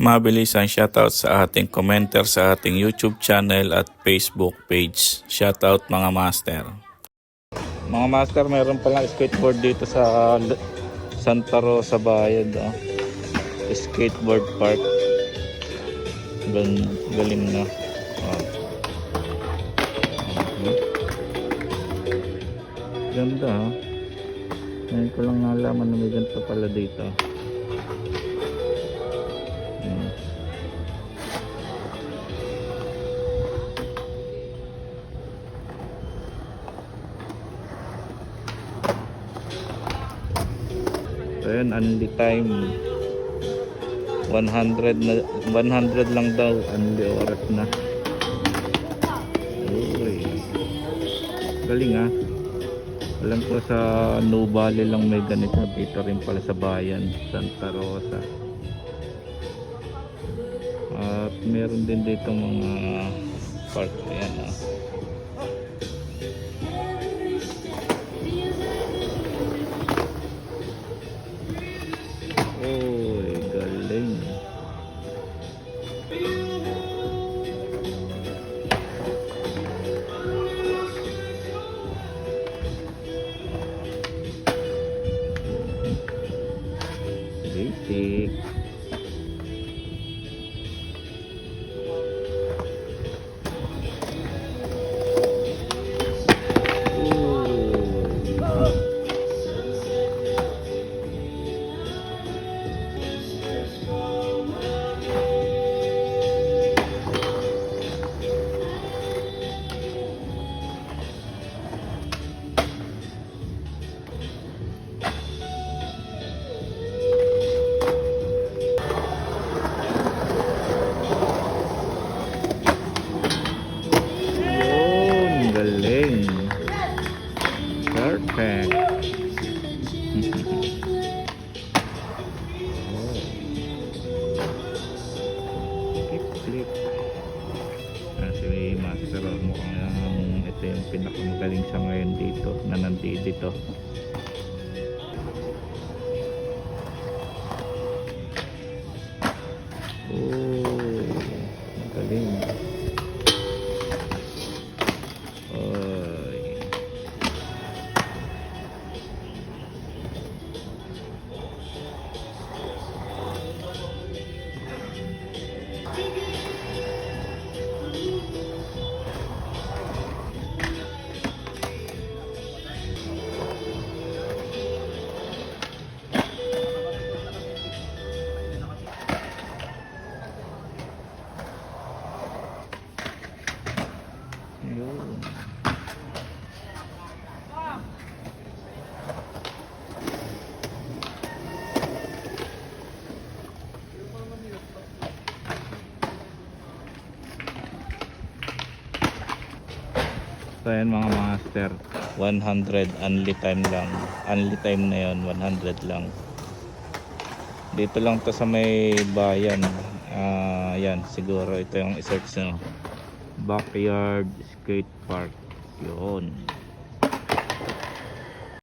Mabilis ang shoutout sa ating commenter sa ating YouTube channel at Facebook page. Shoutout mga master. Mga master, mayroon palang skateboard dito sa Santa Rosa Bayad. Oh. Skateboard park. Galing na. Oh. Ganda ha. Ngayon ko lang nalaman na may ganito pala dito. So yun, only time 100 na 100 lang daw, only oras na. Uy. Galing ha. Alam ko sa Nubali lang may ganito, dito rin pala sa bayan Santa Rosa. At meron din dito mga park. Ayan ha. Uy, galing. Basic. Perfect. Flip. Si Master, mukhang ito yung pinakamagaling siya ngayon dito na nandito. Oh, magaling. So ayan mga master, 100 only time lang. Only time na yon, 100 lang. Dito lang to sa may bayan. Yan, siguro ito yung i-search nyo. Backyard Skate Park. Yun.